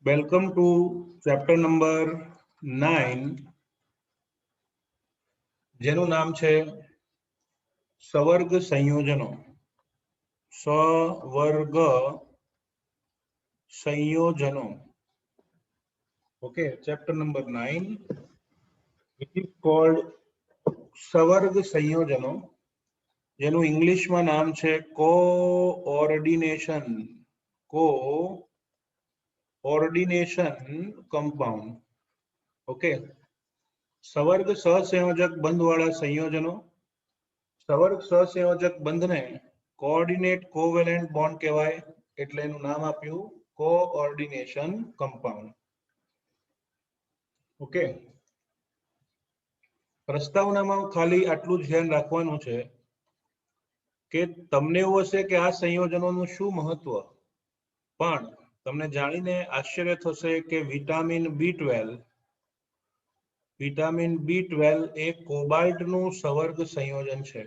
Welcome to chapter number 9 જેનું નામ છે સવર્ગ સંયોજનો. સવર્ગ સંયોજનો. Okay, chapter number 9 it is called સવર્ગ સંયોજનો, જેનું ઇંગ્લિશમાં નામ છે કોઓર્ડિનેશન. Coordination compound. ઓકે, સવર્ગ સહસંયોજક બંધવાળા સંયોજનો. સવર્ગ સહસંયોજક બંધને કોઓર્ડિનેટ કોવેલેન્ટ બોન્ડ કહેવાય, એટલે એનું નામ આપ્યું કોઓર્ડિનેશન કમ્પાઉન્ડ. ઓકે, પ્રસ્તાવનામાં ખાલી આટલું જ ધ્યાન રાખવાનું છે કે તમને એવું હશે કે આ સંયોજનોનું શું મહત્વ, પણ તમને જાણીને આશ્ચર્ય થશે કે વિટામિન B12 એ કોબાલ્ટનું સવર્ગ સંયોજન છે.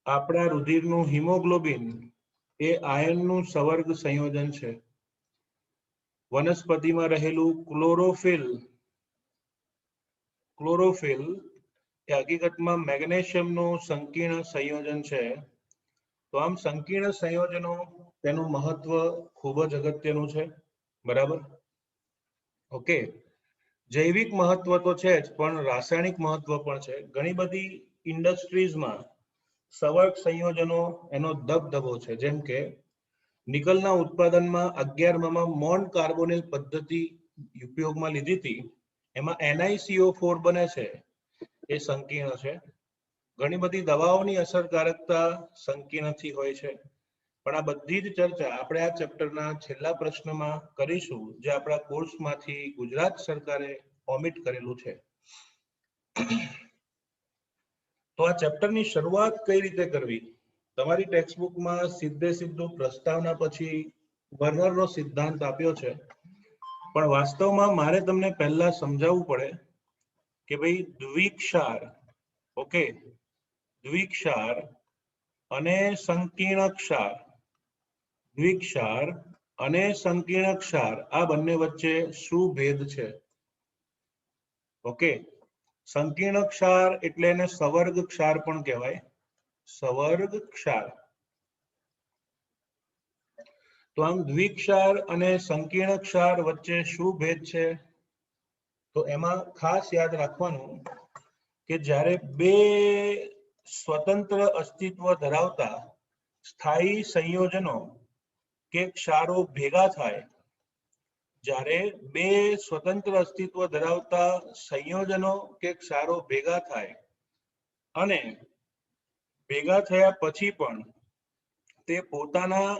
આપણા રુધિરનું હિમોગ્લોબિન એ આયર્નનું સવર્ગ સંયોજન છે. વનસ્પતિમાં રહેલું ક્લોરોફિલ એ હકીકતમાં મેગ્નેશિયમનું સંકીર્ણ સંયોજન છે. તો આમ સંકીર્ણ સંયોજનો, તેનું મહત્વ ખૂબ જ અગત્યનું છે. બરાબર? ઓકે, જૈવિક મહત્વ તો છે જ, પણ રાસાયણિક મહત્વ પણ છે. ઘણી બધી ઇન્ડસ્ટ્રીઝમાં સવર્ગ સંયોજનો એનો દબદબો છે. જેમ કે નિકલના ઉત્પાદનમાં 11માં મોન કાર્બોનિલ પદ્ધતિ ઉપયોગમાં લીધી હતી. એમાં NiCO4 બને છે, એ સંકીર્ણ છે. ઘણી બધી દવાઓની અસરકારકતા સંકીર્ણથી હોય છે. પણ આ બધી જ ચર્ચા આપણે આ ચેપ્ટરના છેલ્લા પ્રશ્નમાં કરીશું, જે આપણા કોર્સમાંથી ગુજરાત સરકારે ઓમિટ કરેલું છે. તો આ ચેપ્ટરની શરૂઆત કઈ રીતે કરવી? તમારી ટેક્સ્ટબુકમાં સીધું પ્રસ્તાવના પછી વર્નરનો સિદ્ધાંત આપ્યો છે, પણ વાસ્તવમાં મારે તમને પહેલા સમજાવવું પડે કે ભાઈ દ્વિક્ષાર, ઓકે, દ્વિક્ષાર અને સંકીર્ણ ક્ષાર, દ્વિક્ષાર અને સંકીર્ણ ક્ષાર, આ બંને વચ્ચે શું ભેદ છે? ઓકે, સંકીર્ણ ક્ષાર એટલે એને સવર્ગ ક્ષાર પણ કહેવાય, સવર્ગ ક્ષાર. તો આમ દ્વિક્ષાર અને સંકીર્ણ ક્ષાર વચ્ચે શું ભેદ છે? તો એમાં ખાસ યાદ રાખવાનું કે જ્યારે બે સ્વતંત્ર અસ્તિત્વ ધરાવતા સ્થાયી સંયોજનો કે ક્ષારો ભેગા થાય, જ્યારે બે સ્વતંત્ર અસ્તિત્વ ધરાવતા સંયોજનો કે ક્ષારો ભેગા થાય અને ભેગા થયા પછી પણ તે પોતાના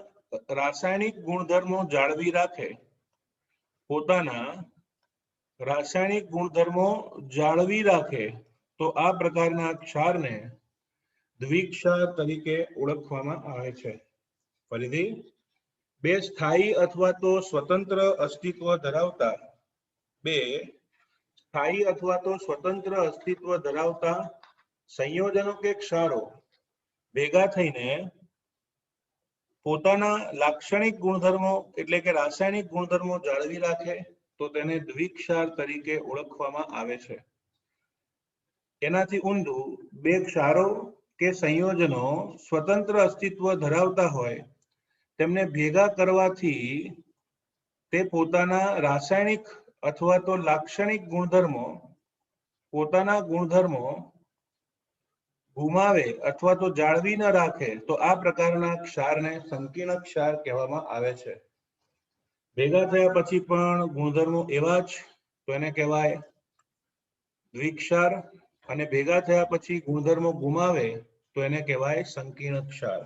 રાસાયણિક ગુણધર્મો જાળવી રાખે, પોતાના રાસાયણિક ગુણધર્મો જાળવી રાખે, તો આ પ્રકારના ક્ષારને દ્વિક્ષાર તરીકે ઓળખવામાં આવે છે. ફરીથી, બે સ્થાયી અથવા તો સ્વતંત્ર અસ્તિત્વ ધરાવતા સંયોજનો કે ક્ષારો ભેગા થઈને પોતાના લાક્ષણિક ગુણધર્મો એટલે કે રાસાયણિક ગુણધર્મો જાળવી રાખે, તો તેને દ્વિક્ષાર તરીકે ઓળખવામાં આવે છે. એનાથી ઊંધું, બે ક્ષારો કે સંયોજનો સ્વતંત્ર અસ્તિત્વ ધરાવતા હોય, તેમને ભેગા કરવાથી તે પોતાના રાસાયણિક અથવા તો લાક્ષણિક પોતાના ગુણધર્મો ગુમાવે અથવા તો જાળવી ન રાખે, તો આ પ્રકારના ક્ષારને સંકીર્ણ ક્ષાર કહેવામાં આવે છે. ભેગા થયા પછી પણ ગુણધર્મો એવા જ, તો એને કહેવાય દ્વિક્ષાર, અને ભેગા થયા પછી ગુણધર્મો ગુમાવે તો એને કહેવાય સંકીર્ણ ક્ષાર.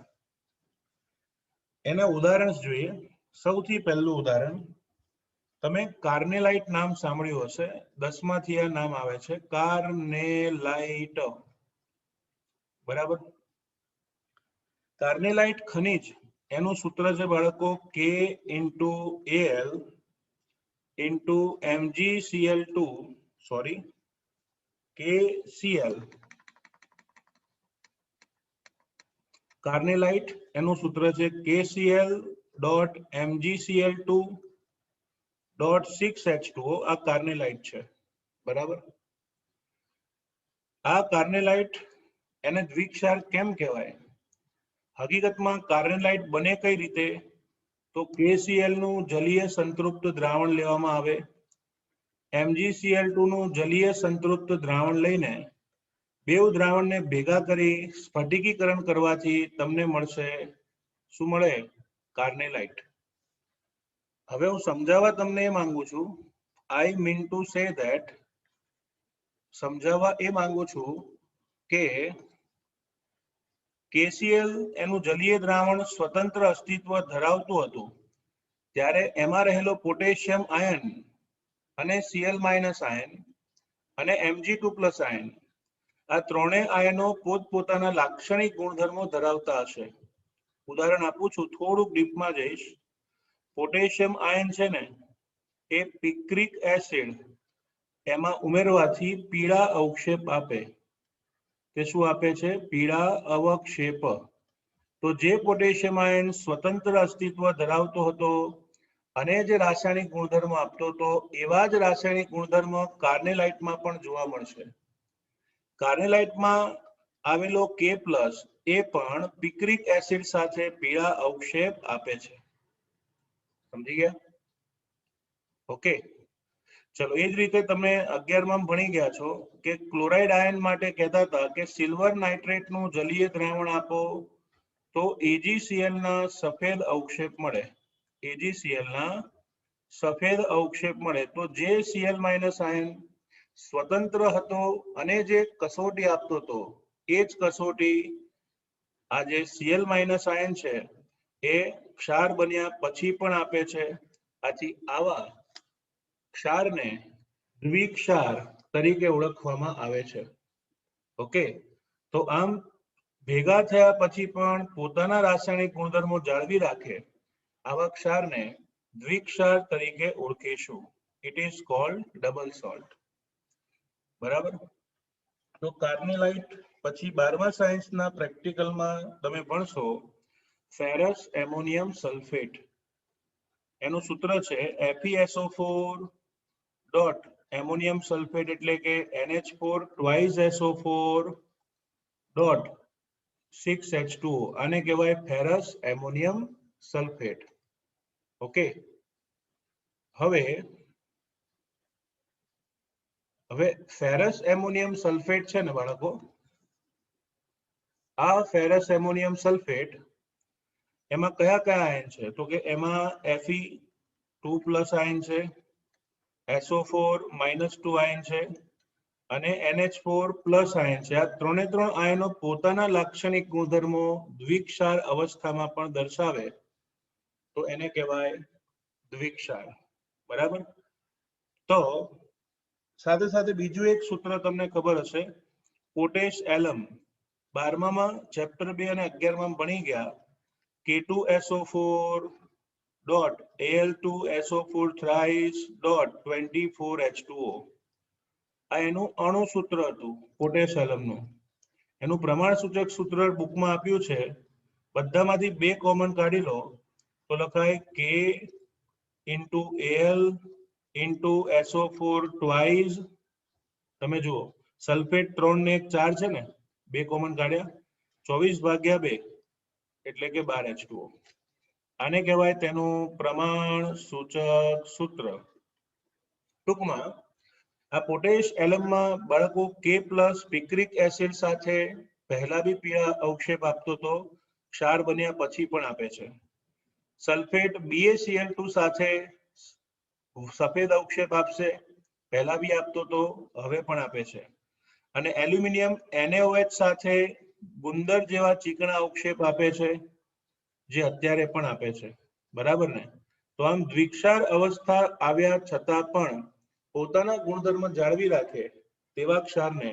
એના ઉદાહરણ જોઈએ. સૌથી પહેલું ઉદાહરણ, તમે કાર્નેલાઇટ નામ સાંભળ્યું હશે, 10માંથી આ નામ આવે છે, કાર્નેલાઇટ. બરાબર? કાર્નેલાઇટ ખનિજ, એનું સૂત્ર છે બાળકો KCl. કાર્નેલાઇટ એનું સૂત્ર છે KCl.MgCl2 .6H2O આ કાર્નેલાઇટ છે, બરાબર. આ કાર્નેલાઇટ એને દ્વિક્ષાર કેમ કહેવાય? હકીકતમાં કાર્નેલાઇટ બને કઈ રીતે? તો KCl નું જલીય સંતૃપ્ત દ્રાવણ લેવામાં આવે, MgCl2 નું જલીય સંતૃપ્ત દ્રાવણ લઈને બેઉ દ્રાવણને ભેગા કરી સ્ફટિકીકરણ કરવાથી તમને મળશે, શું મળે? કાર્નેલાઇટ. હવે હું સમજાવવા તમને એ માંગુ છું, I mean to say that, સમજાવવા એ માંગુ છું કે KCl એનું જલીય દ્રાવણ સ્વતંત્ર અસ્તિત્વ ધરાવતું હતું, ત્યારે એમાં રહેલો પોટેશિયમ આયન અને Cl- આયન અને Mg2+ આયન, આ ત્રણેય આયનો પોતપોતાના લાક્ષણિક ગુણધર્મો ધરાવતા હશે. ઉદાહરણ આપું છું, થોડુંક ડીપમાં જઈશ. પોટેશિયમ આયન છે ને એ પિક્રિક એસિડ એમાં ઉમેરવાથી પીળા અવક્ષેપ આપે. તે શું આપે છે? પીળા અવક્ષેપ. તો જે પોટેશિયમ આયન સ્વતંત્ર અસ્તિત્વ ધરાવતો હતો અને જે રાસાયણિક ગુણધર્મ આપતો હતો, એવા જ રાસાયણિક ગુણધર્મ કાર્નેલાઇટમાં પણ જોવા મળશે. કાર્નેલાઇટમાં આવેલો K+ એ પણ પિક્રિક એસિડ સાથે પીળા અવક્ષેપ આપે છે. સમજી ગયા? ઓકે, ચલો. એ જ રીતે તમે 11માં ભણી ગયા છો કે ક્લોરાઇડ આયન માટે કહેતા હતા કે સિલ્વર નાઇટ્રેટનું જલીય દ્રાવણ આપો તો AgCl ના સફેદ અવક્ષેપ મળે. AgCl ના સફેદ અવક્ષેપ મળે. તો જે Cl- આયન સ્વતંત્ર હતો અને જે કસોટી આપતો હતો, એ જ કસોટી આ જે Cl- આયન છે એ ક્ષાર બન્યા પછી પણ આપે છે. આથી આવા ક્ષારને દ્વિક્ષાર તરીકે ઓળખવામાં આવે છે. ઓકે, તો આમ ભેગા થયા પછી પણ પોતાના રાસાયણિક ગુણધર્મો જાળવી રાખે આવા ક્ષારને દ્વિક્ષાર તરીકે ઓળખીશું. It is cold double salt. બરાબર. તો કાર્નેલાઇટ પછી 12મા સાયન્સના પ્રેક્ટિકલમાં તમે ભણશો ફેરસ એમોનિયમ સલ્ફેટ. એનું સૂત્ર છે FeSO4 ડોટ એમોનિયમ સલ્ફેટ એટલે કે NH4 twice SO4 dot 6H2O. આને કહેવાય ફેરસ એમોનિયમ સલ્ફેટ. ઓકે, હવે ફેરસ એમોનિયમ સલ્ફેટ છે ને બાળકો, આ ફેરસ એમોનિયમ સલ્ફેટ એમાં કયા કયા આયન છે? તો કે એમાં Fe2+ આયન છે, SO4 -2 આયન છે અને NH4+ આયન છે. આ ત્રણે ત્રણ આયનો પોતાના લાક્ષણિક ગુણધર્મો દ્વિક્ષાર અવસ્થામાં પણ દર્શાવે તો એને કહેવાય દ્વિક્ષાર. બરાબર. તો સાથે સાથે બીજું એક સૂત્ર તમને ખબર હશે, પોટેશ એલમ. 12માં ચેપ્ટર 2 અને 11માં ભણી ગયા K2SO4 dot Al2SO4 thrice dot 24H2O. આ એનું અણુ સૂત્ર હતું પોટેશ એલમનું. એનું પ્રમાણ સૂચક સૂત્ર બુકમાં આપ્યું છે. બધામાંથી 2 કોમન કાઢી લો તો લખાય K into Al into SO4 twice. તમે જુઓ, સલ્ફેટ 3 ને 1 4 છે ને, 2 કોમન કાઢ્યા, 24/2 એટલે કે 12H2O. આને કહેવાય તેનું પ્રમાણ સૂચક સૂત્ર. ટૂંકમાં આ પોટેશ એલમમાં બાળકો K+ પિક્રિક એસિડ સાથે પહેલા બી પીળા અવક્ષેપ આપતો હતો, ક્ષાર બન્યા પછી પણ આપે છે. સલ્ફેટ BaCl2 સાથે સફેદ અવક્ષેપ આપશે, પહેલા બી આપતો હતો, હવે પણ આપે છે. અને એલ્યુમિનિયમ NaOH સાથે ગુંદર જેવા ચીકણા અવક્ષેપ આપે છે, જે અત્યારે પણ આપે છે. બરાબર ને? તો આમ દ્વિક્ષાર અવસ્થા આવ્યા છતાં પણ પોતાના ગુણધર્મ જાળવી રાખે તેવા ક્ષારને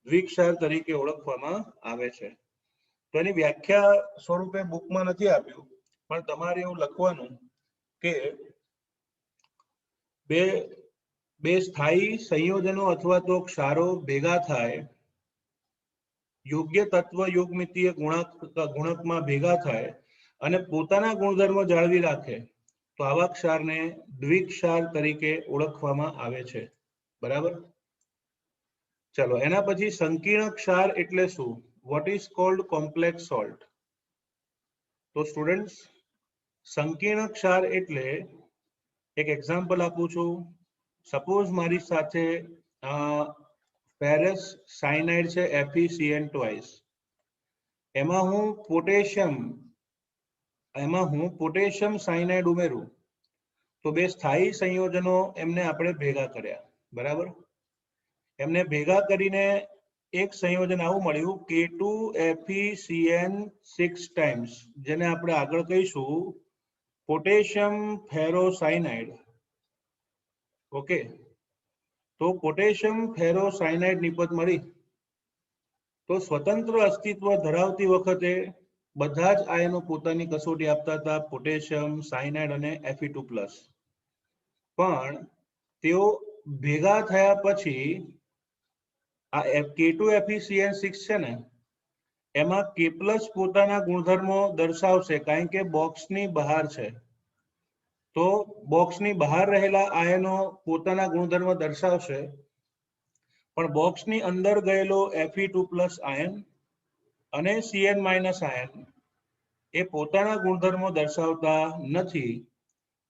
દ્વિક્ષાર તરીકે ઓળખવામાં આવે છે. તો એની વ્યાખ્યા સ્વરૂપે બુકમાં નથી આપ્યું, પણ તમારે એવું લખવાનું કે બે સ્થાયી સંયોજનો અથવા તો ક્ષારો ભેગા થાય, યોગ્ય તત્વ યોગમિતીય ગુણકમાં ભેગા થાય અને પોતાના ગુણધર્મો જાળવી રાખે તો તો આવા ક્ષારને દ્વિક્ષાર તરીકે ઓળખવામાં આવે છે, બરાબર. ચલો એના પછી સંકીર્ણ ક્ષાર એટલે શું? What is called complex salt? તો સ્ટુડન્ટ્સ, સંકીર્ણ ક્ષાર એટલે, એક એક્ઝામ્પલ આપું છું. સપોઝ મારી સાથે ફેરસ સાયનાઇડ છે FeCN2. એમાં હું પોટેશિયમ સાયનાઇડ ઉમેરું તો બે સ્થાયી સંયોજનો એમને આપણે ભેગા કર્યા, બરાબર. એમને ભેગા કરીને એક સંયોજન આવું મળ્યું K2FeCN6 જેને આપણે આગળ કહીશું પોટેશિયમ ફેરોસાયનાઇડ. ઓકે, તો પોટેશિયમ ફેરોસાયનાઇડ નિપજ મળી. તો સ્વતંત્ર અસ્તિત્વ ધરાવતી વખતે બધા જ આયનો પોતાની કસોટી આપતા હતા, પોટેશિયમ સાયનાઇડ અને Fe2+. પણ તેઓ ભેગા થયા પછી આ K2FeCN6 છે ને, એમાં K+ પોતાના ગુણધર્મો દર્શાવશે કારણ કે બોક્સની બહાર છે. તો બોક્સની બહાર રહેલા આયનો પોતાના ગુણધર્મ દર્શાવશે, પણ બોક્સની અંદર ગયેલો Fe2+ આયન અને Cn- આયન એ પોતાના ગુણધર્મો દર્શાવતા નથી.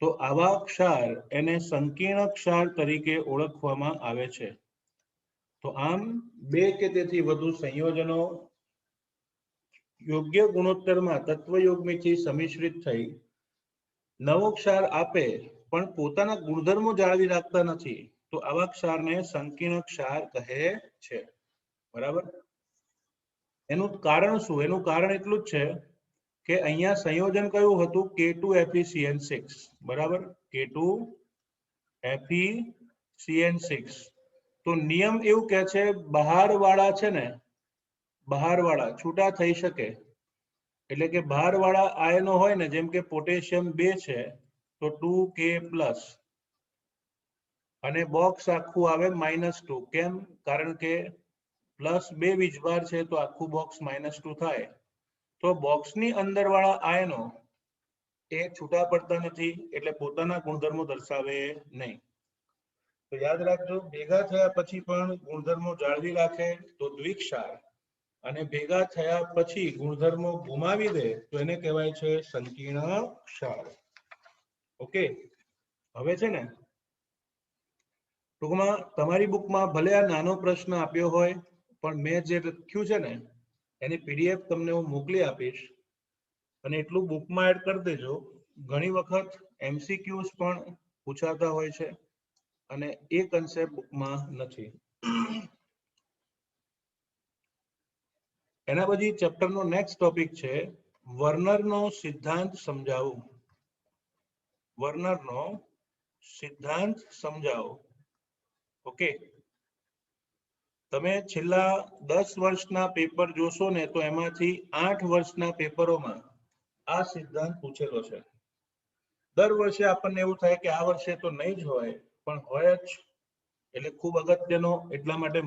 તો આવા ક્ષાર એને સંકીર્ણ ક્ષાર તરીકે ઓળખવામાં આવે છે. તો આમ બે કે તેથી વધુ સંયોજનો યોગ્ય ગુણોત્તરમાં તત્વયોગમીથી સંમિશ્રિત થઈ નવો ક્ષાર આપે પણ પોતાના ગુણધર્મો જાળવી રાખતા નથી, તો આવા ક્ષારને સંકીર્ણ ક્ષાર કહે છે, બરાબર. એનું કારણ શું? એનું કારણ એટલું જ છે કે અહીંયા સંયોજન કયું હતું? K2FeCN6, બરાબર. K2FeCN6. તો નિયમ એવું કહે છે બહારવાળા છે ને, બહારવાળા છૂટા થઈ શકે. એટલે કે બહારવાળા આયનો હોય ને, જેમ કે પોટેશિયમ 2 છે તો 2K+, અને બોક્સ આખું આવે -2. કેમ? કારણ કે +2 વીજભાર છે તો આખું બોક્સ -2 થાય. તો બોક્સની અંદરવાળા આયનો એ છૂટા પડતા નથી, એટલે પોતાના ગુણધર્મો દર્શાવે નહીં. તો યાદ રાખજો, ભેગા થયા પછી પણ ગુણધર્મો જાળવી રાખે તો દ્વિક્ષાર, અને ભેગા થયા પછી ગુણધર્મો ગુમાવી દે તો એને કહેવાય છે સંકીર્ણ ક્ષાર. ઓકે, હવે છે ને ટૂંકમાં તમારી બુકમાં ભલે આ નાનો પ્રશ્ન આપ્યો હોય, પણ મેં જે લખ્યું છે ને એની PDF તમને હું મોકલી આપીશ, અને એટલું બુકમાં એડ કરી દેજો. ઘણી વખત MCQs પણ પૂછાતા હોય છે અને એ કન્સેપ્ટ બુકમાં નથી. એના પછી ચેપ્ટરનો નેક્સ્ટ ટોપિક છે વર્નરનો સિદ્ધાંત સમજાવો. વર્નરનો સિદ્ધાંત સમજાવો. ઓકે, તમે છેલ્લા 10 વર્ષના પેપર જોશો ને તો એમાંથી 8 વર્ષના પેપરોમાં આ સિદ્ધાંત પૂછેલો છે. દર વર્ષે આપણને એવું થાય કે આ વર્ષે તો નહીં જ હોય, પણ હોય જ. એટલે ખૂબ અગત્યનો, એટલા માટે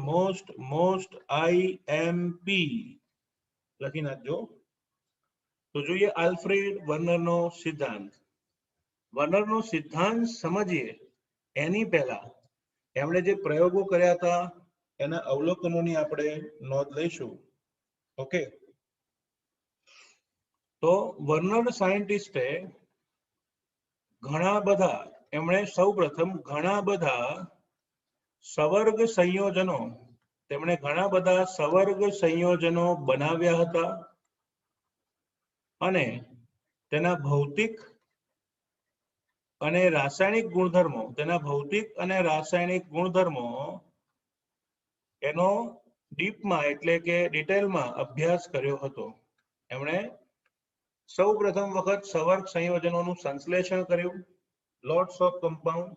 મોસ્ટ IMP લખી નાખજો. તો જોઈએ આલ્ફ્રેડ વર્નરનો સિદ્ધાંત. વર્નરનો સિદ્ધાંત સમજીએ એની પહેલા એમણે જે પ્રયોગો કર્યા હતા એના અવલોકનોની આપણે નોંધ લઈશું. ઓકે, તો વર્નર સાયન્ટિસ્ટે એમણે સૌપ્રથમ ઘણા બધા સવર્ગ સંયોજનો બનાવ્યા હતા અને તેના ભૌતિક અને રાસાયણિક ગુણધર્મો એનો ડીપમાં એટલે કે ડિટેલમાં અભ્યાસ કર્યો હતો. એમણે સૌપ્રથમ વખત સવર્ગ સંયોજનોનું સંશ્લેષણ કર્યું, લોટ્સ ઓફ કમ્પાઉન્ડ,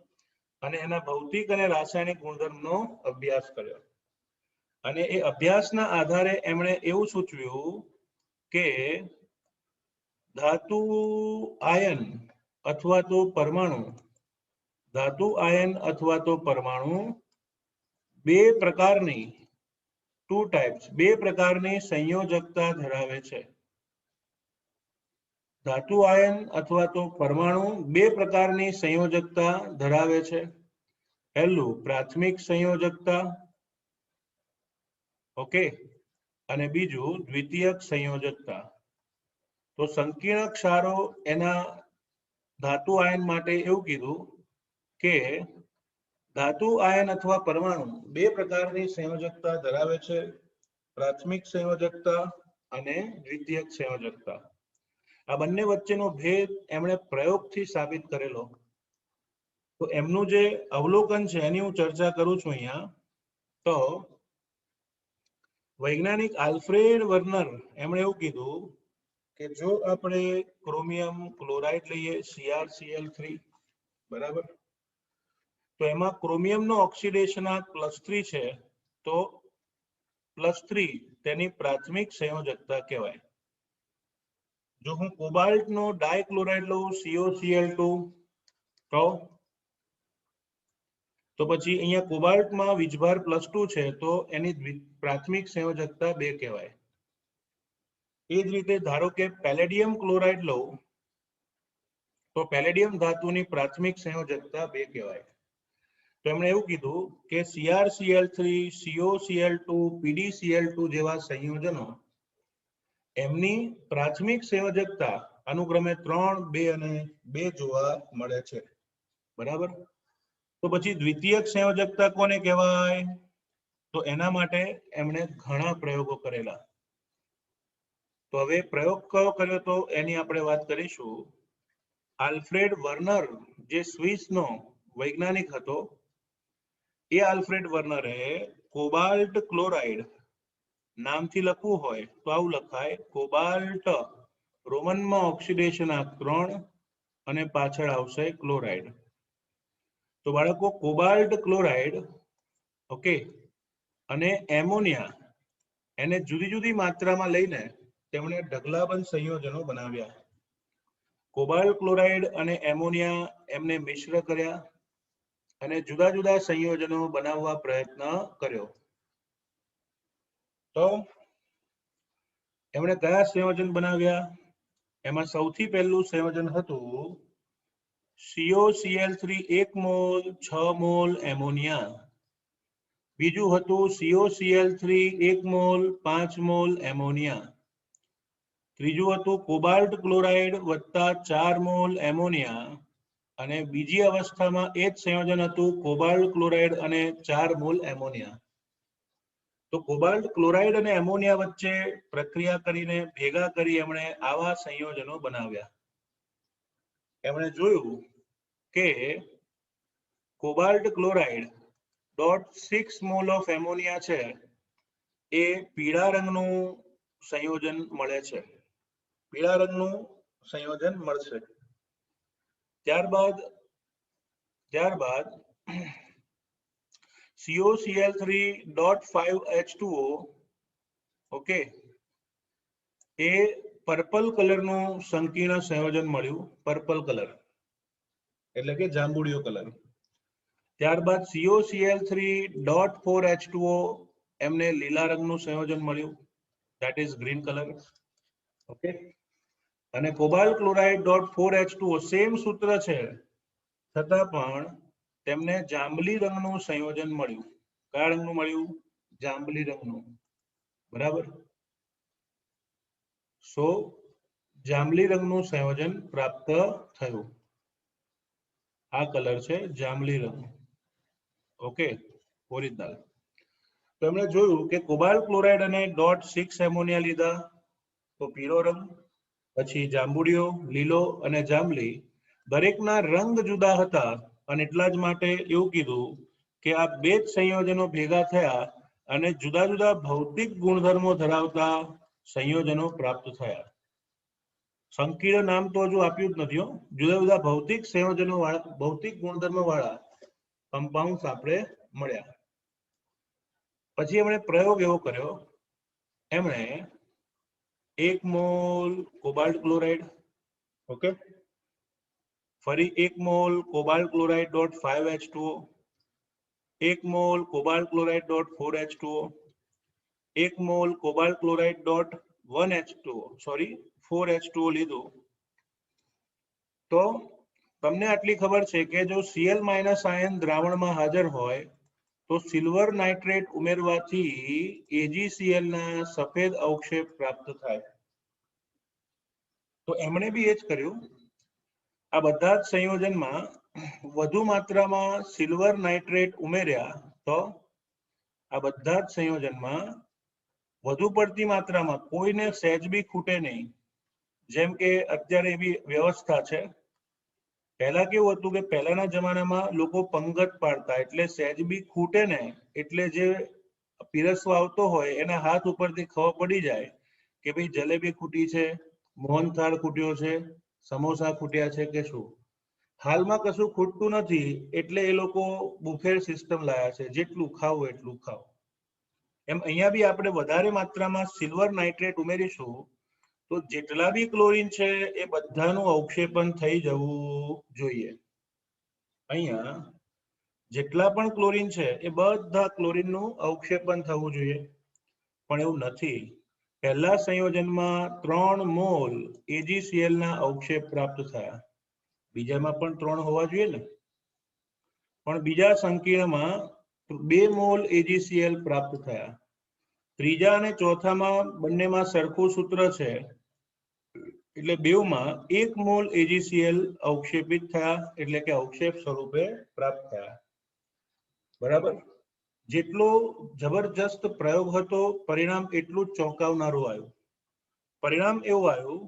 અને એના ભૌતિક અને રાસાયણિક ગુણધર્મનો અભ્યાસ કર્યો. અને એ અભ્યાસના આધારે એમણે એવું સૂચવ્યું કે ધાતુ આયન અથવા તો પરમાણુ બે પ્રકારની સંયોજકતા ધરાવે છે. ધાતુ આયન અથવા તો પરમાણુ બે પ્રકારની સંયોજકતા ધરાવે છે. પહેલું પ્રાથમિક સંયોજકતા, ઓકે, અને બીજું દ્વિતીયક સંયોજકતા. તો સંકીર્ણ ક્ષારો એના ધાતુ આયન માટે એવું કીધું કે ધાતુ આયન અથવા પરમાણુ બે પ્રકારની સંયોજકતા ધરાવે છે, પ્રાથમિક સંયોજકતા અને દ્વિતીયક સંયોજકતા. આ બંને વચ્ચેનો ભેદ એમણે પ્રયોગથી સાબિત કરેલો. તો એમનું જે અવલોકન છે એની હું ચર્ચા કરું છું અહીંયા. તો વૈજ્ઞાનિક આલ્ફ્રેડ વર્નર એમણે એવું કીધું કે જો આપણે ક્રોમિયમ ક્લોરાઇડ લઈએ CrCl3, બરાબર, તો એમાં ક્રોમિયમનો ઓક્સિડેશનાંક +3 છે, તો +3 તેની પ્રાથમિક સંયોજકતા કહેવાય. જો હું કોબાલ્ટનો ડાયક્લોરાઇડ લઉં COCl2, તો પછી અહીંયા કોબાલ્ટમાં વીજભાર +2 છે, તો એની પ્રાથમિક સંયોજકતા 2 કહેવાય. એ જ રીતે ધારો કે પેલેડિયમ ક્લોરાઇડ લઉં તો પેલેડિયમ ધાતુની પ્રાથમિક સંયોજકતા 2 કહેવાય. તો એમણે એવું કીધું કે CrCl3, COCl2, PdCl2 જેવા સંયોજનો એમની પ્રાથમિક સંયોજકતા અનુક્રમે 3, 2 અને 2 જોવા મળે છે, બરાબર. તો પછી દ્વિતીયક સંયોજકતા કોને કહેવાય? તો એના માટે એમણે ઘણા પ્રયોગો કરેલા. તો હવે પ્રયોગ કયો કર્યો તો એની આપણે વાત કરીશું. આલ્ફ્રેડ વર્નર જે સ્વિસનો વૈજ્ઞાનિક હતો, એ આલ્ફ્રેડ વર્નરે કોબાલ્ટ ક્લોરાઇડ નામથી લખવું હોય તો આવું લખાય, કોબાલ્ટ, રોમનમાં ઓક્સિડેશનાંક 3 અને પાછળ આવશે ક્લોરાઇડ. તો બાળકો કોબાલ્ટ ક્લોરાઇડ, ઓકે, અને એમોનિયા એને જુદી જુદી માત્રામાં લઈને તેમણે ઢગલાબંધ સંયોજનો બનાવ્યા. કોબાલ્ટ ક્લોરાઇડ અને એમોનિયા એમને મિશ્ર કર્યા અને જુદા જુદા સંયોજનો બનાવવા પ્રયત્ન કર્યો. તો એમણે કયા સંયોજન બનાવ્યા? એમાં સૌથી પહેલું સંયોજન હતું COCl3 1 મોલ 6 મોલ એમોનિયા. બીજું હતું COCl3 1 મોલ 5 મોલ એમોનિયા. ત્રીજું હતું કોબાલ્ટ ક્લોરાઇડ વત્તા 4 મોલ એમોનિયા, અને બીજી અવસ્થામાં એ જ સંયોજન હતું કોબાલ્ટ ક્લોરાઇડ અને 4 મોલ એમોનિયા. તો કોબાલ્ટ ક્લોરાઇડ અને એમોનિયા વચ્ચે પ્રક્રિયા કરીને ભેગા કરી એમણે આવા સંયોજનો બનાવ્યા. એમણે જોયું કે cobalt chloride 0.6 mall of ammonia છે એ પીળા રંગનું સંયોજન મળે છે, પીળા રંગનું સંયોજન મળશે. ત્યારબાદ COCl3.5H2O, ઓકે, એ પર્પલ કલરનું સંકીર્ણ સંયોજન મળ્યું, પર્પલ કલર એટલે કે જાંબુડિયો કલર. ત્યારબાદ COCl3.4H2O એમને લીલા રંગનું સંયોજન મળ્યું, that is green colour, okay. અને કોબાલ્ટ ક્લોરાઇડ .4H2O સેમ સૂત્ર છે છતાં પણ તેમને જાંબલી રંગનું સંયોજન મળ્યું. કયા રંગનું મળ્યું? જાંબલી રંગનું, બરાબર. સો જાંબલી રંગનું સંયોજન પ્રાપ્ત થયું. આ કલર છે જાંબલી રંગ, ઓકે, ઓરિજિનલ. તો એમણે જોયું કે કોબાલ્ટ ક્લોરાઇડ અને 0.6 એમોનિયા લીધા તો પીળો રંગ, પછી જાંબુડિયો, લીલો અને જાંબલી, દરેકના રંગ જુદા હતા અને એટલા જ માટે એવું કીધું કે આ બે જ સંયોજનો ભેગા થયા અને જુદા જુદા ભૌતિક ગુણધર્મો ધરાવતા સંયોજનો પ્રાપ્ત થયા. સંકીર્ણ નામ તો હજુ આપ્યું જ નથી, જુદા જુદા ભૌતિક સંયોજનો વાળા, ભૌતિક ગુણધર્મો વાળા કમ્પાઉન્ડ્સ આપણે મળ્યા. પછી એમણે પ્રયોગ એવો કર્યો, એમણે 1 મોલ કોબાલ્ટ ક્લોરાઇડ, ઓકે, ફરી 1 mall cobalt chloride .5H2O, 1 mall cobalt chloride .4H2O, 1 mall cobalt chloride .4H2O લીધું તો તમને આટલી ખબર છે કે જો Cl માઇનસ આયન દ્રાવણમાં હાજર હોય તો સિલ્વર નાઇટ્રેટ ઉમેરવાથી AgCl ના સફેદ અવક્ષેપ પ્રાપ્ત થાય. તો એમણે બી એ જ કર્યું. આ બધા જ સંયોજનમાં વધુ માત્રામાં સિલ્વર નાઇટ્રેટ ઉમેર્યા તો આ બધા જ સંયોજનમાં વધુ પડતી માત્રામાં કોઈને સહેજ બી ખૂટે નહીં. જેમ કે અત્યારે એવી વ્યવસ્થા છે. પહેલા કેવું હતું કે પહેલાના જમાનામાં લોકો પંગત પાડતા, એટલે સહેજ બી ખૂટે ને એટલે જે પીરસવા આવતો હોય એના હાથ ઉપરથી ખબર પડી જાય કે ભાઈ જલેબી ખૂટી છે, મોહનથાળ ખૂટ્યો છે, સમોસા ખૂટ્યા છે કે શું. હાલમાં કશું ખૂટતું નથી એટલે એ લોકો બુફે સિસ્ટમ લાયા છે, જેટલું ખાવું એટલું ખાવ. એમ અહીંયા બી આપણે વધારે માત્રામાં સિલ્વર નાઇટ્રેટ ઉમેરીશું તો જેટલા બી ક્લોરીન છે એ બધાનું અવક્ષેપન થઈ જવું જોઈએ. અહીંયા જેટલા પણ ક્લોરીન છે એ બધા ક્લોરીનનું અવક્ષેપન થવું જોઈએ, પણ એવું નથી. પહેલા સંયોજનમાં 3 મોલ AgCl ના અવક્ષેપ પ્રાપ્ત થયા. બીજામાં પણ 3 હોવા જોઈએ ને, પણ બીજા સંકીર્ણમાં 2 મોલ AgCl પ્રાપ્ત થયા. ત્રીજા અને ચોથામાં બંનેમાં સરખું સૂત્ર છે એટલે બેવમાં 1 મોલ AgCl અવક્ષેપિત થયા, એટલે કે અવક્ષેપ સ્વરૂપે પ્રાપ્ત થયા. બરાબર. જેટલો જબરજસ્ત પ્રયોગ હતો પરિણામ એટલું જ ચોંકાવનારું આવ્યું. પરિણામ એવું આવ્યું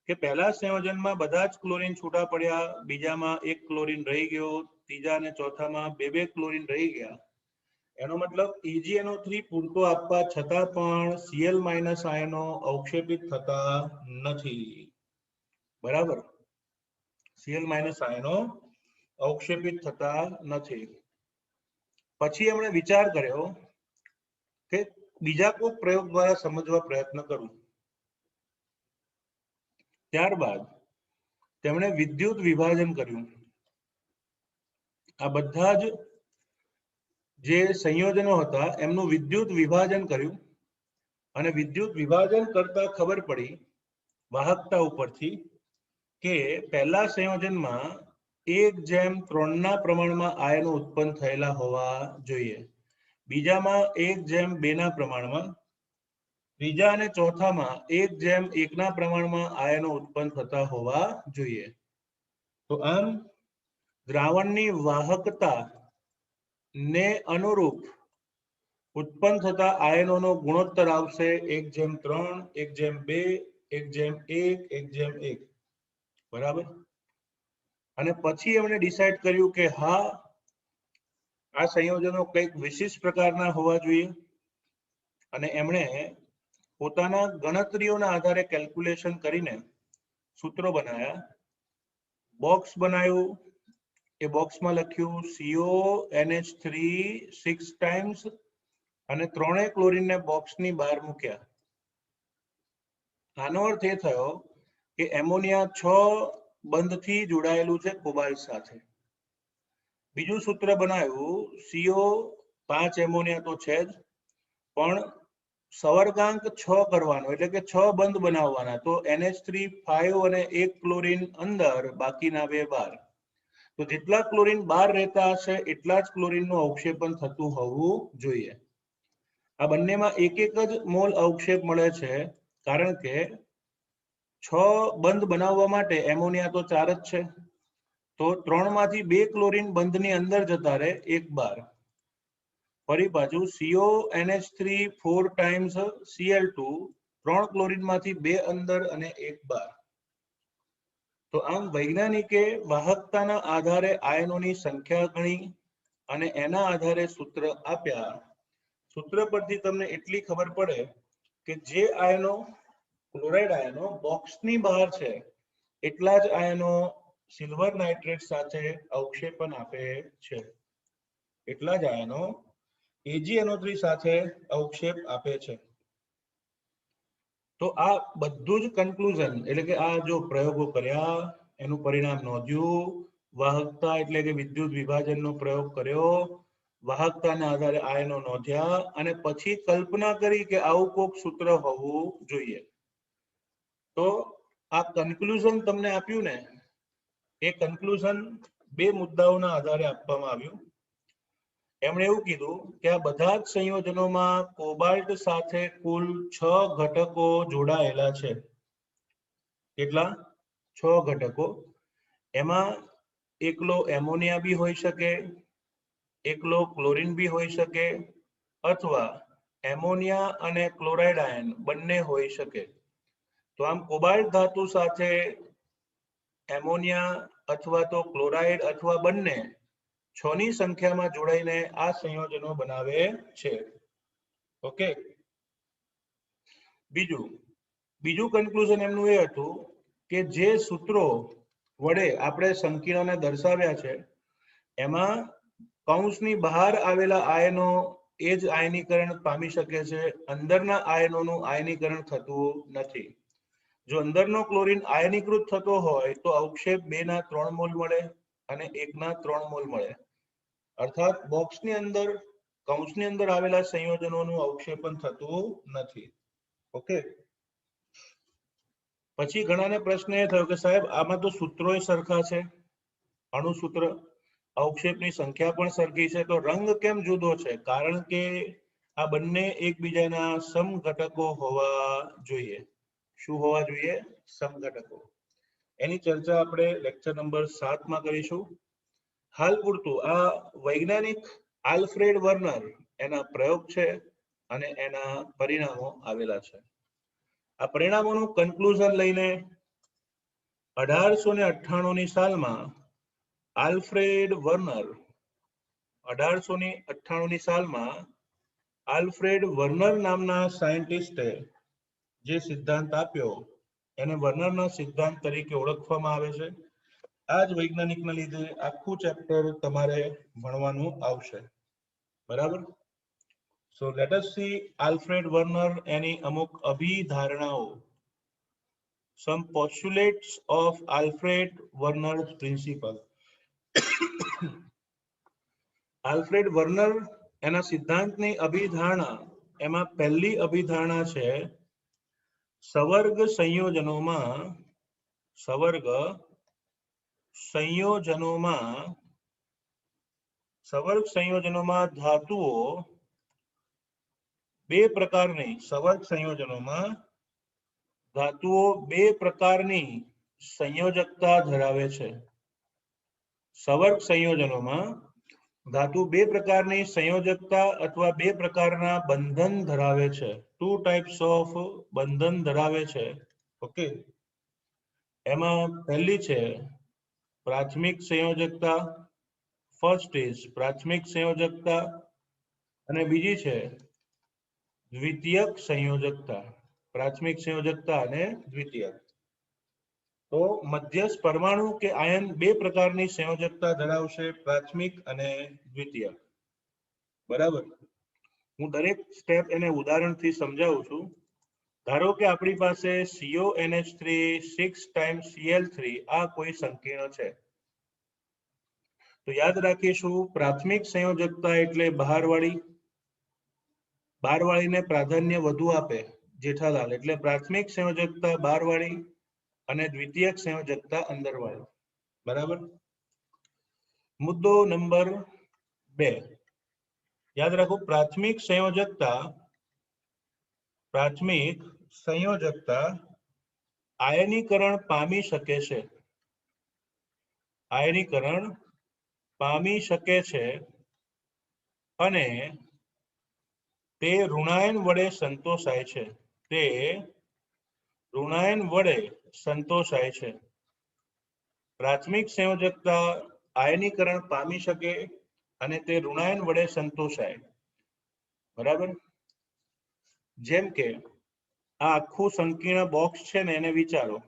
કે પહેલા સંયોજનમાં બધા જ ક્લોરીન છૂટા પડ્યા, બીજામાં 1 ક્લોરીન રહી ગયો, ત્રીજા અને ચોથામાં 2 ક્લોરીન રહી ગયા. એનો મતલબ AgNO3 પૂરતો આપવા છતાં પણ Cl માઇનસ આયનો અવક્ષેપિત થતા નથી. બરાબર. Cl માઇનસ આયનો અવક્ષેપિત થતા નથી. પછી એમણે વિચાર કર્યો કે બીજા કોઈ પ્રયોગ દ્વારા સમજવા પ્રયત્ન કરું. ત્યારબાદ તેમણે વિદ્યુત વિભાજન કર્યું. આ બધા જ જે સંયોજનો હતા એમનું વિદ્યુત વિભાજન કર્યું, અને વિદ્યુત વિભાજન કરતા ખબર પડી વાહકતા ઉપરથી કે પહેલા સંયોજનમાં 1:3 ના પ્રમાણમાં આયનો ઉત્પન્ન થયેલા હોવા જોઈએ, બીજામાં 1:2 ના પ્રમાણમાં, ત્રીજા અને ચોથામાં 1:1 ના પ્રમાણમાં આયનો ઉત્પન્ન થતા હોવા જોઈએ. તો આમ દ્રાવણની વાહકતા ને અનુરૂપ ઉત્પન્ન થતા આયનોનો ગુણોત્તર આવશે 1:3, 1:2, 1:1, 1:1. બરાબર. અને પછી એમણે ડિસાઇડ કર્યું કે હા, આ સંયોજનો કંઈક વિશિષ્ટ પ્રકારના હોવા જોઈએ, અને એમણે પોતાના ગણતરીઓના આધારે કેલ્ક્યુલેશન કરીને સૂત્રો બનાવ્યા. બોક્સ બનાવ્યું. એ બોક્સમાં લખ્યું CONH3 6 ટાઈમ્સ, અને 3 ક્લોરીનને બોક્સની બહાર મૂક્યા. આનો અર્થ એ થયો કે એમોનિયા 6 બંધથી જોડાયેલું છે કોબાલ્ટ સાથે. બીજું સૂત્ર બનાવ્યું, CO 5 એમોનિયા તો છે જ, પણ સવર્ગાંક 6 કરવાનો, એટલે કે 6 બંધ બનાવવાના. તો NH3 5 અને 1 ક્લોરીન અંદર, બાકીના 2 બહાર. તો જેટલા ક્લોરીન બહાર રહેતા હશે એટલા જ ક્લોરીનનું અવક્ષેપન થતું હોવું જોઈએ. આ બંનેમાં 1 જ મોલ અવક્ષેપ મળે છે, કારણ કે 6 બંધ બનાવવા માટે એમોનિયા તો 4 જ છે. તો 3 માંથી 2 ક્લોરીન બંધની અંદર જતા રહે, 1 બહાર. ફરી પાછું CONH3 4 ટાઈમ્સ Cl2, 3 ક્લોરીનમાંથી 2 અંદર અને 1 બહાર. તો આમ વૈજ્ઞાનિકે વાહકતાના આધારે આયનોની સંખ્યા ગણી અને એના આધારે સૂત્ર આપ્યા. સૂત્ર પરથી તમને એટલી ખબર પડે કે જે આયનો, ક્લોરાઇડ આયનો બોક્સની બહાર છે, એટલા જ આયનો સિલ્વર નાઇટ્રેટ સાથે અવક્ષેપન આપે છે. એટલા જ આયનો AgNO3 સાથે અવક્ષેપ આપે છે. તો આ બધું જ કન્ક્લુઝન, એટલે કે આ જો પ્રયોગો કર્યા, એનું પરિણામ નોંધ્યું, વાહકતા એટલે કે વિદ્યુત વિભાજનનો પ્રયોગ કર્યો, વાહકતાના આધારે આયનો નોંધ્યા, અને પછી કલ્પના કરી કે આવું કોઈક સૂત્ર હોવું જોઈએ. તો આ કન્ક્લુઝન તમને આપ્યું ને, એ કન્ક્લુઝન બે મુદ્દાઓના આધારે આપવામાં આવ્યું. એમણે એવું કીધું કે આ બધા જ સંયોજનોમાં કોબાલ્ટ સાથે કુલ 6 ઘટકો જોડાયેલા છે. કેટલા? 6 ઘટકો. એમાં એકલો એમોનિયા બી હોઈ શકે, એકલો ક્લોરીન બી હોઈ શકે, અથવા એમોનિયા અને ક્લોરાઇડ આયન બંને હોઈ શકે. તો આમ કોબાલ્ટ ધાતુ સાથે એમોનિયા અથવા તો ક્લોરાઇડ અથવા બંને 6 ની સંખ્યામાં જોડાઈને આ સંયોજનો બનાવે છે. ઓકે. બીજું કન્ક્લુઝન એમનું એ હતું કે જે સૂત્રો વડે આપણે સંકીર્ણને દર્શાવ્યા છે એમાં કૌંસની બહાર આવેલા આયનો એ જ આયનીકરણ પામી શકે છે, અંદરના આયનોનું આયનીકરણ થતું નથી. જો અંદરનો ક્લોરીન આયનીકૃત થતો હોય તો અવક્ષેપ 2 ના 3 મોલ મળે અને 1 ના 3 મોલ મળે. અર્થાત બોક્સની અંદર કૌંસની અંદર આવેલા સંયોજનોનું અવક્ષેપન થતું નથી. ઓકે. પછી ઘણાને પ્રશ્ન એ થયો કે સાહેબ આમાં તો સૂત્રોય સરખા છે, અણુસૂત્ર, અવક્ષેપની સંખ્યા પણ સરખી છે, તો રંગ કેમ જુદો છે? કારણ કે આ બંને એકબીજાના સમઘટકો હોવા જોઈએ. શું હોવા જોઈએ? સમઘટકો. એની ચર્ચા આપણે લેક્ચર નંબર 7 માં કરીશું. હાલ પૂરતું આ વૈજ્ઞાનિક આલ્ફ્રેડ વર્નર એના પ્રયોગ છે અને એના પરિણામો આવેલા છે. આ પરિણામોનું કન્ક્લુઝન લઈને 1898 ની સાલમાં આલ્ફ્રેડ વર્નર 1898 ની સાલમાં આલ્ફ્રેડ વર્નર નામના સાયન્ટિસ્ટે જે સિદ્ધાંત આપ્યો એને વર્નરના સિદ્ધાંત તરીકે ઓળખવામાં આવે છે. આ જ વૈજ્ઞાનિકના લીધે આખું ચેપ્ટર તમારે ભણવાનું આવશે. બરાબર? So let us see Alfred Werner એની અમુક અભિધારણાઓ. Some postulates of Alfred Werner's principle. આલ્ફ્રેડ વર્નર એના સિદ્ધાંતની અભિધારણા, એમાં પહેલી અભિધારણા છે સવર્ગ સંયોજનોમાં ધાતુઓ બે પ્રકારની સંયોજકતા ધરાવે છે. સવર્ગ સંયોજનોમાં ધાતુ બે પ્રકારની સંયોજકતા અથવા બે પ્રકારના બંધન ધરાવે છે. 2 types of બંધન ધરાવે છે. ઓકે. એમાં પહેલી છે પ્રાથમિક સંયોજકતા. ફર્સ્ટ ઇઝ પ્રાથમિક સંયોજકતા અને બીજી છે દ્વિતીયક સંયોજકતા. પ્રાથમિક સંયોજકતા અને દ્વિતીયક. તો મધ્યસ્થ પરમાણુ કે આયન બે પ્રકારની સંયોજકતા ધરાવશે, પ્રાથમિક અને દ્વિતીયક. બરાબર? હું દરેક સ્ટેપ એને ઉદાહરણથી સમજાવું છું. ધારો કે આપણી પાસે CONH3 6 times Cl3 આ કોઈ સંકીર્ણ છે. તો યાદ રાખીશું પ્રાથમિક સંયોજકતા એટલે બહારવાળીને પ્રાધાન્ય વધુ આપે જેઠાલાલ, એટલે પ્રાથમિક સંયોજકતા બહારવાળી અને દ્વિતીયક સંયોજકતા અંદરવાળી. બરાબર? મુદ્દો નંબર 2 યાદ રાખો, પ્રાથમિક સંયોજકતા આયનીકરણ પામી શકે છે અને તે ઋણાયન વડે સંતોષાય છે. પ્રાથમિક સંયોજકતા આયનીકરણ પામી શકે અને તે ઋણાયન વડે સંતોષાય. બરાબર? જેમ કે આ આખું સંકીર્ણ બોક્સ છે ને એને વિચારો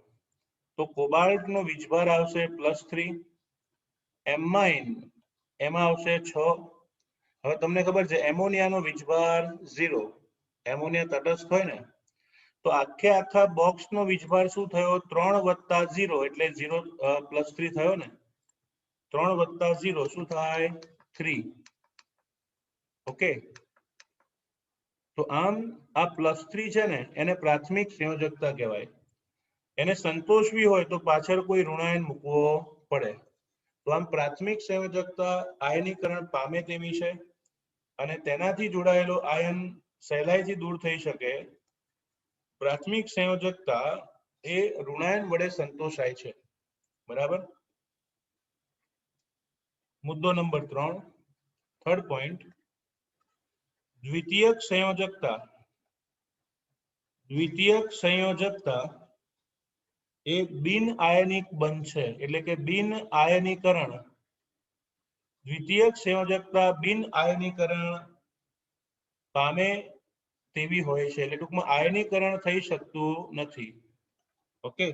તો કોબાલ્ટનો વીજભાર આવશે +3, એમાઇન એમાં આવશે 6. હવે તમને ખબર છે એમોનિયાનો વીજભાર 0, એમોનિયા તટસ્થ હોય ને, તો આખા બોક્સનો વીજભાર શું થયો? 3 + 0 એટલે 0 +3 થયો ને. 3 + 0 શું થાય? 3. ઓકે. તો આમ આ +3 છે ને એને પ્રાથમિક સંયોજકતા કહેવાય. એને સંતોષવી હોય તો પાછળ કોઈ ઋણાયન મૂકવો પડે. તો આમ પ્રાથમિક સંયોજકતા આયનીકરણ પામે તેવી છે અને તેનાથી જોડાયેલો આયન સહેલાઈથી દૂર થઈ શકે. પ્રાથમિક સંયોજકતા એ ઋણાયન વડે સંતોષાય છે. બરાબર. મુદ્દો નંબર 3, થર્ડ પોઈન્ટ, દ્વિતીયક સંયોજકતા. દ્વિતીયક સંયોજકતા એ બિન આયનિક બંધ છે, એટલે કે બિન આયનીકરણ. દ્વિતીયક સંયોજકતા બિન આયનીકરણ પામે તેવી હોય છે, એટલે ટૂંકમાં આયનીકરણ થઈ શકતું નથી. ઓકે.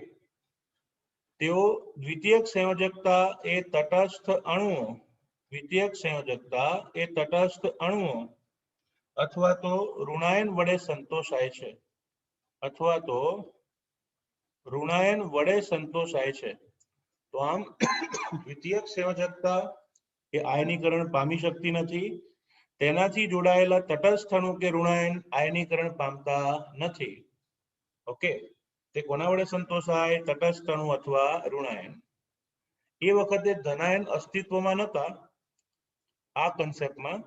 તેઓ દ્વિતીયક સંયોજકતા એ તટસ્થ અણુઓ, દ્વિતીયક સંયોજકતા એ તટસ્થ અણુઓ અથવા તો ઋણાયન વડે સંતોષાય છે, અથવા તો ઋણાયન વડે સંતોષાય છે. તો આમ દ્વિતીયક સંયોજકતા એ આયનીકરણ પામી શકતી નથી. તેનાથી જોડાયેલા તટસ્થ અણુ કે ઋણાયન આયનીકરણ પામતા નથી. ઓકે. તે કોના વડે સંતોષાય? તટસ્થ અણુ અથવા ઋણાયન. એ વખતે ધનાયન અસ્તિત્વમાં નહોતા આ કન્સેપ્ટમાં,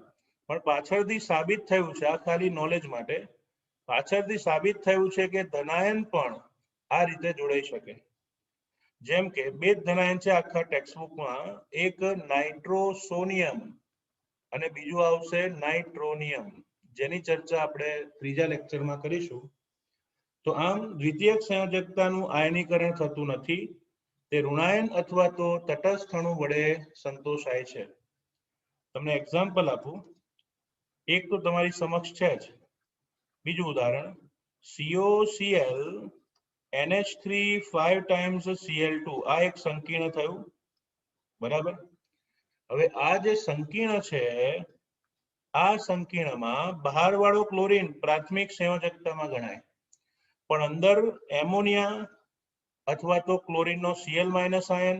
પણ પાછળથી સાબિત થયું છે, આ ખાલી નોલેજ માટે, પાછળથી સાબિત થયું છે કે ધનાયન પણ આ રીતે જોડાઈ શકે. જેમ કે બે ધનાયન છે આખા ટેક્સ્ટબુકમાં, એક નાઇટ્રોસોનિયમ અને બીજું આવશે નાઇટ્રોનિયમ, જેની ચર્ચા આપણે ત્રીજા લેક્ચરમાં કરીશું. તો આમ દ્વિતીયક સંયોજકતાનું આયનીકરણ થતું નથી. તે ઋણાયન અથવા તો તટસ્થ અણુ વડે સંતોષાય છે. તમને એક્ઝામ્પલ આપું, એક તો તમારી સમક્ષ છે જ. બીજું ઉદાહરણ, COCl NH3 5 times Cl2, આ એક સંકીર્ણ થયું. બરાબર. હવે આ જે સંકીર્ણ છે, આ સંકીર્ણમાં બહારવાળો ક્લોરીન પ્રાથમિક સંયોજકતામાં ગણાય, પણ અંદર એમોનિયા અથવા તો ક્લોરીનનો Cl- આયન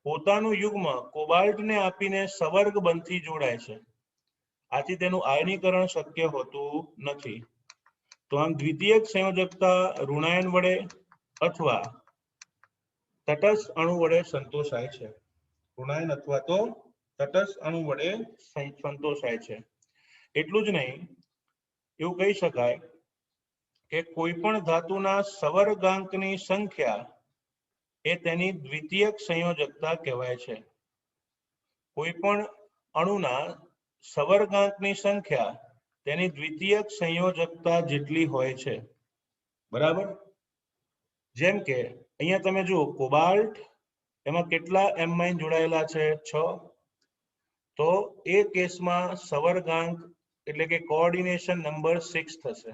પોતાનું યુગ્મ કોબાલ્ટને આપીને સવર્ગ બંધથી જોડાય છે. આથી તેનું આયનીકરણ શક્ય હોતું નથી. તો આમ દ્વિતીયક સંયોજકતા ઋણાયન વડે અથવા તટસ્થ અણુ વડે સંતોષાય છે. ઋણાયન અથવા તો તટસ્થ અણુ વડે સંતોષાય છે. એટલું જ નહીં, એવું કહી શકાય કે કોઈ પણ ધાતુના સવર્ગાંકની સંખ્યા એ તેની દ્વિતીયક સંયોજકતા કહેવાય છે. કોઈ પણ અણુના સવર્ગાંકની સંખ્યા તેની દ્વિતીયક સંયોજકતા જેટલી હોય છે. બરાબર. જેમ કે અહીંયા તમે જુઓ, કોબાલ્ટ, એમાં કેટલા એમાઇન જોડાયેલા છે? 6. તો એ કેસમાં સવર્ગાંક એટલે કે કોઓર્ડિનેશન નંબર 6 થશે.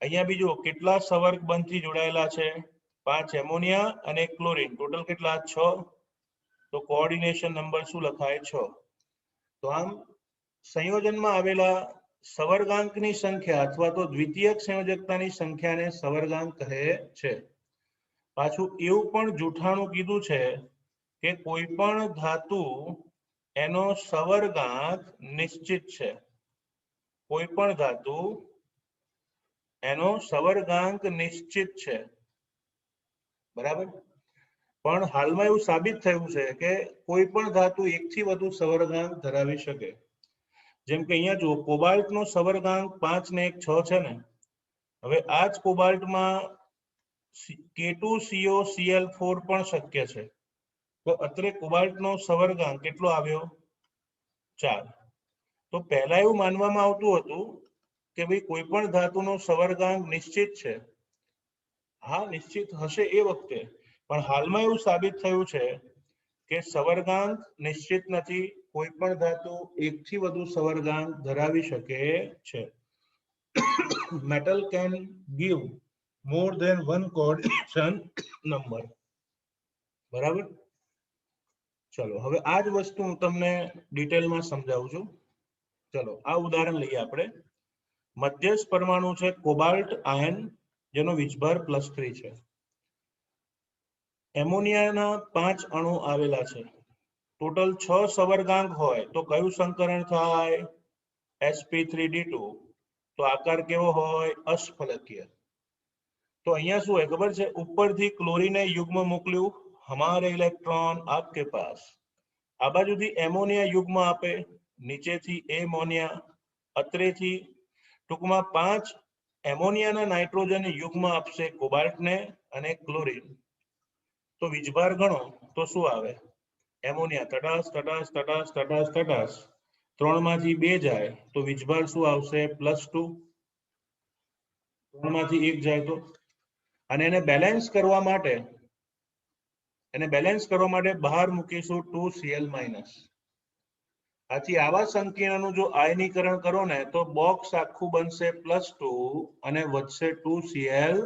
અહીંયા બીજું કેટલા સવર્ગ બંધથી જોડાયેલા છે? 5 એમોનિયા અને ક્લોરીન, ટોટલ કેટલા? 6. તો કોઓર્ડિનેશન નંબર શું લખાય? 6. તો આમ સંયોજનમાં આવેલા સવર્ગાંકની સંખ્યા અથવા તો દ્વિતીયક સંયોજકતાની સંખ્યાને સવર્ગાંક કહે છે. પાછું એવું પણ જૂઠાણું કીધું છે કે કોઈ પણ ધાતુ એનો સવર્ગાંક નિશ્ચિત છે. કોઈ પણ ધાતુ એનો સવર્ગાંક નિશ્ચિત છે. બરાબર. પણ હાલમાં એવું સાબિત થયું છે કે કોઈ પણ ધાતુ એકથી વધુ સવર્ગાંક ધરાવી શકે. જેમ કે અહીંયા જુઓ, કોબાલ્ટનો સવર્ગાંક 5 ને 1 6 છે ને. હવે આ જ કોબાલ્ટમાં K2COCl4 પણ શક્ય છે. તો અત્રે કોબાલ્ટનો સવર્ગાંક કેટલો આવ્યો? 4. તો પહેલા એવું માનવામાં આવતું હતું કે ભાઈ કોઈ પણ ધાતુનો સવર્ગાંક નિશ્ચિત છે. હા, નિશ્ચિત હશે એ વખતે, પણ હાલમાં એવું સાબિત થયું છે કે સવર્ગાંક નિશ્ચિત નથી. કોઈ પણ ધાતુ એકથી વધુ સવર્ગાંક ધરાવી શકે છે. metal can give more than one coordination number. બરાબર. ચલો, હવે આ જ વસ્તુ હું તમને ડિટેલમાં સમજાવું છું. ચલો, આ ઉદાહરણ લઈએ આપણે. મધ્યસ્થ પરમાણુ છે કોબાલ્ટ આયન, જેનો વીજભાર +3 છે. એમોનિયાના 5 અણુ આવેલા છે. ટોટલ 6 સવર્ગાંક હોય તો કયું સંકરણ થાય? sp3d2. તો આકાર કેવો હોય? અષ્ટફલકીય. તો અહીંયા શું હોય ખબર છે? ઉપરથી ક્લોરીને યુગ્મ મોકલ્યું हमारे इलेक्ट्रॉन आपके पास। आ बाजुथी एमोनिया युग्म आपे, नीचेथी एमोनिया, अतरेथी टूंकमां 5 एमोनियाना नाइट्रोजन युग्म आपशे कोबाल्ट ने अने क्लोरीन। तो वीजभार गणो तो शुं आवे? एमोनिया तटास तटास तटास तटास तटास 3 मांथी 2 जाए तो वीजभार शुं आवशे? +2। 3 मांथी 1 जाए तो, अने एने बेलेन्स करवा माटे बहार मूकीशुं 2Cl-। आथी आवा संकीर्णनुं जो आयनीकरण करो ने तो बॉक्स आखुं बनशे +2 अने वधशे 2Cl-।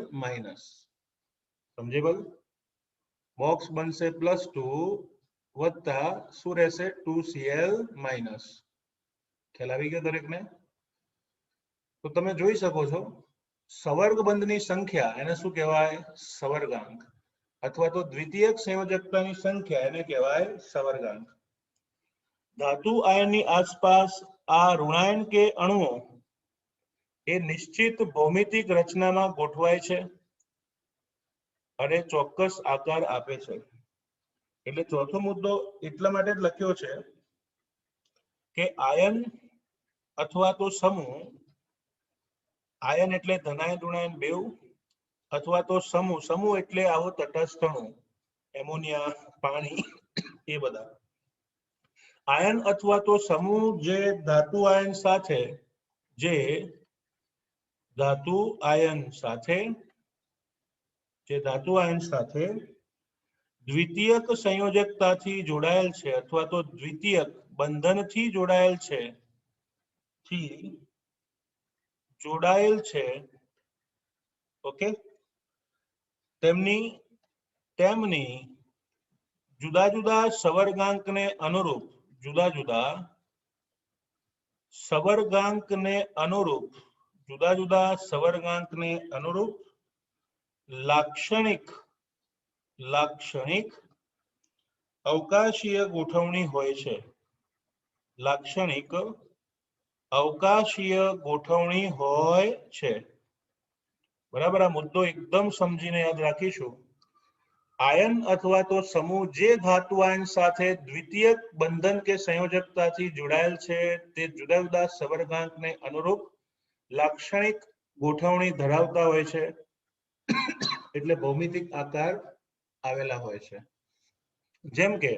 समझेबल? बॉक्स बनशे +2 वत्ता शुं रहेशे? 2Cl-। ख्याल आवी गयो दरेकने? तो तमे जोई शको छो सवर्गबंधनी संख्या एने शुं कहेवाय? सवर्गांक। अथवा तो द्वितीयक संयोजकतानी संख्या एने कहेवाय सवर्गांक। धातु आयननी आसपास आ ऋणायन के अणुओ ए निश्चित भौमितिक रचनामां गोठवाय छे अने चोक्कस आकार आपे छे। एटले चौथो मुद्दो એટલા માટે જ લખ્યો છે કે આયન अथवा तो समूह, आयन एटले धनायन ऋणायन बेव, अथवा तो समूह, समूह एटले आवो तटस्थ अणु, एमोनिया, पाणी ए बधा। आयन अथवा तो समूह जे धातु आयन साथे द्वितीयक संयोजकताथी जोडाયેલ છે अथवा तो द्वितीयक बंधनथी जोडाયેલ છે ओके, तेमनी जुदा जुदा सवर्गांकने अनुरूप लाक्षणिक अवकाशीय गोठवणी होय छे। लाक्षणिक अवकाशीय गोठवणी होय छे। बराबर? आ मुद्दो एकदम समझीने याद राखीशुं। आयन अथवा तो समूह जे धातु आयन साथे द्वितीयक बंधन के संयोजकताथी जोडाયેલ છે તે जुदा जुदा सवर्गांकने अनुरूप लाक्षणिक गोठवणी धरावता होय छे, એટલે ભૌમિતિક આકાર આવેલા હોય છે। જેમ કે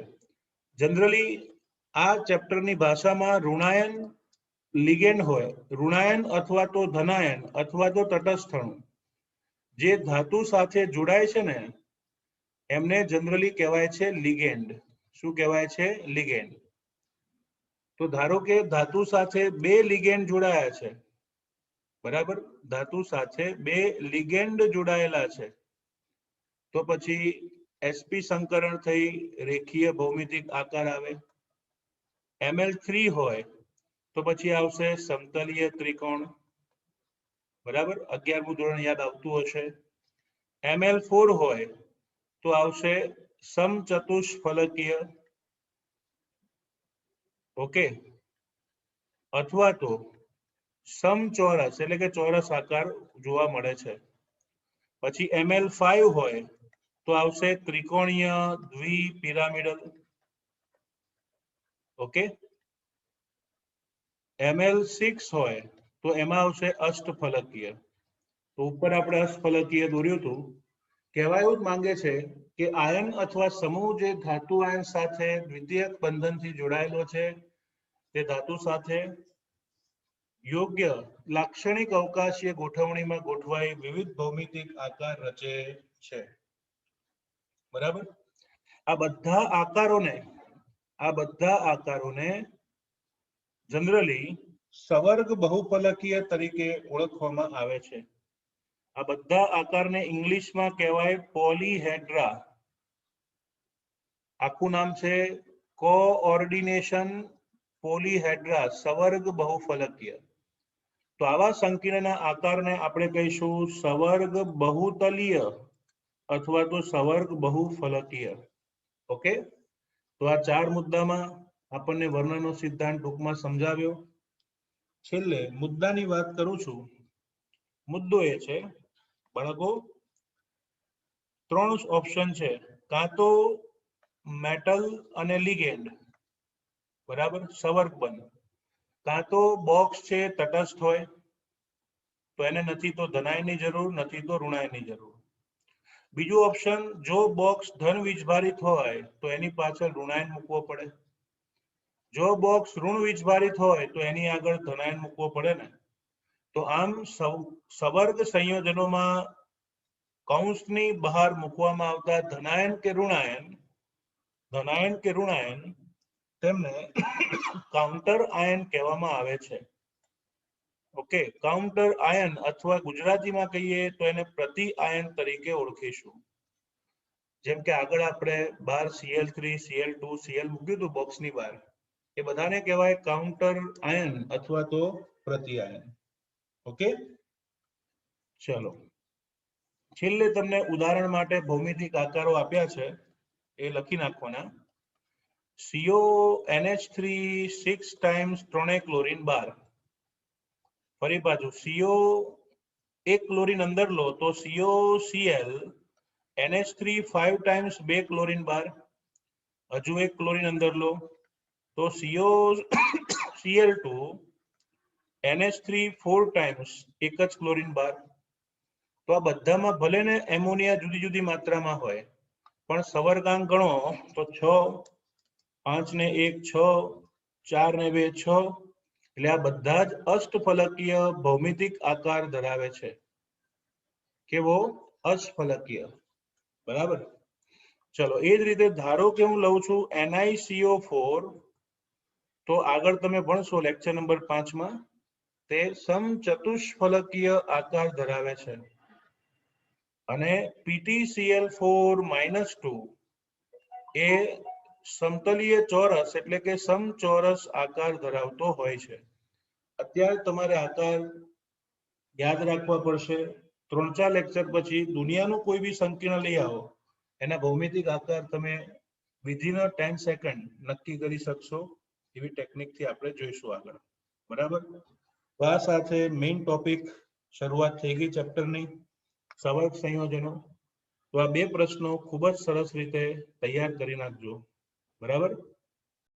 जनरली आ चेप्टરની ભાષામાં ઋણાયન लिगेंड होय, ऋणायन अथवा तो धनायन अथवा तो तटस्थ अणु जे धातु साथे जोडाय छे ने एमने जनरली कहेवाय छे लिगेंड। शुं कहेवाय छे? लिगेंड। तो धारो के धातु साथे 2 लिगेंड जोडाया छे, बराबर? धातु साथे 2 लिगेंड जोडाયેલા છે तो पछी sp संकरण थई रेखीय भौमितिक आकार आवे। ml3 होय तो पछी आवशे समतलीय त्रिकोण, बराबर? 11मुं धोरण याद आवतुं हशे। ml4 होय तो आवशे समचतुष्फलकीय, ओके, अथवा तो समचौरस એટલે કે ચોરસ આકાર જોવા મળે છે। પછી ml5 હોય તો આવશે ત્રિકોણીય દ્વિપિરામિડલ, ओके। ml6 હોય તો એમાં આવશે અષ્ટફલકીય। તો ઉપર આપણે અષ્ટફલકીય દોર્યું હતું। કહેવા એવું જ માંગે છે કે આયન અથવા સમૂહ જે ધાતુ આયન સાથે દ્વિતીયક બંધનથી જોડાયેલો છે તે ધાતુ સાથે योग्य लाक्षणिक अवकाशीय गोठवणीमां गोठवाई विविध भौमितिक आकार रचे छे। बराबर? आ बधा आकारोने जनरली सवर्ग बहुफलकीय तरीके ओळखवामां आवे छे। आ बधा आकारने इंग्लिशमां कहेवाय पॉलीहेड्रा। आखुं नाम छे कोऑर्डिनेशन पॉलीहेड्रा, सवर्ग बहुफलकीय। तो आवा संकीर्णना आकारने आपणे कहीशुं सवर्ग बहुतलीय अथवा तो सवर्ग बहुफलकीय, ओके। तो आ 4 मुद्दामां आपणने वर्णनो सिद्धांत टूंकमां समजाव्यो। छेल्ले मुद्दानी वात करूं छुं। मुद्दो ए छे बाळको 3 ऑप्शन छे કાં તો મેટલ અને લિગેન્ડ, બરાબર, સંવર્ગ બંધ, કાં તો બોક્સ છે તટસ્થ હોય તો એને નથી તો ધનાયનની જરૂર, નથી તો ઋણાયનની જરૂર. બીજું ઓપ્શન, જો બોક્સ ધન વીજભારિત હોય તો એની પાછળ ઋણાયન મૂકવો પડે, જો બોક્સ ઋણ વીજભારિત હોય તો એની આગળ ધનાયન મૂકવો પડે ને. તો આમ સંવર્ગ સંયોજનોમાં કૌંસની બહાર મૂકવામાં આવતા ધનાયન કે ઋણાયન તેમને કાઉન્ટર આયન કહેવામાં આવે છે. ઓકે, કાઉન્ટર આયન અથવા ગુજરાતીમાં કહીએ તો એને પ્રતિ આયન તરીકે ઓળખીશું. જેમ કે આગળ આપણે બાર Cl3 Cl2 Cl મૂક્યું હતું બોક્સની બહાર, એ બધાને કહેવાય કાઉન્ટર આયન અથવા તો પ્રતિ આયન. ઓકે, ચલો છેલ્લે તમને ઉદાહરણ માટે ભૌમિતિક આકારો આપ્યા છે એ લખી નાખવાના. CONH3 6 times 3 chlorine 12. ફરી પાછું CO એક ક્લોરીન અંદર લો તો COCl NH3 5 ટાઈમ્સ 2 ક્લોરીન 12. હજુ એક ક્લોરીન અંદર લો તો COCl2 NH3 4 ટાઈમ્સ એક જ ક્લોરીન 12. તો આ બધામાં ભલે ને એમોનિયા જુદી જુદી માત્રામાં હોય પણ સંવર્ગાંક ગણો તો 6, 5 ને 1 6, 4 ને 2 6, એટલે આ બધા જ અષ્ટફલકીય ભૌમિતિક આકાર ધરાવે છે. કેવો? અષ્ટફલકીય, બરાબર. ચલો એ જ રીતે ધારો કે હું લઉં છું NiCO4, તો આગળ તમે ભણશો લેક્ચર નંબર 5 માં, તે સમચતુષ્ફલકીય આકાર ધરાવે છે. અને PtCl4-2 એ સમતલીય ચોરસ એટલે કે સમચોરસ આકાર ધરાવતો હોય છે. અત્યારે તમારે આકાર યાદ રાખવા પડશે. 3-4 લેક્ચર પછી દુનિયાનું કોઈ બી સંકીર્ણ લઈ આવો, એના ભૌમિતિક આકાર તમે વિધિન 10 સેકન્ડ નક્કી કરી શકશો. એવી ટેકનિકથી આપણે જોઈશું આગળ, બરાબર. તો આ સાથે મેઇન ટોપિક શરૂઆત થઈ ગઈ ચેપ્ટરની, સંવર્ગ સંયોજનો. તો આ બે પ્રશ્નો ખૂબ જ સરસ રીતે તૈયાર કરી નાખજો, બરાબર.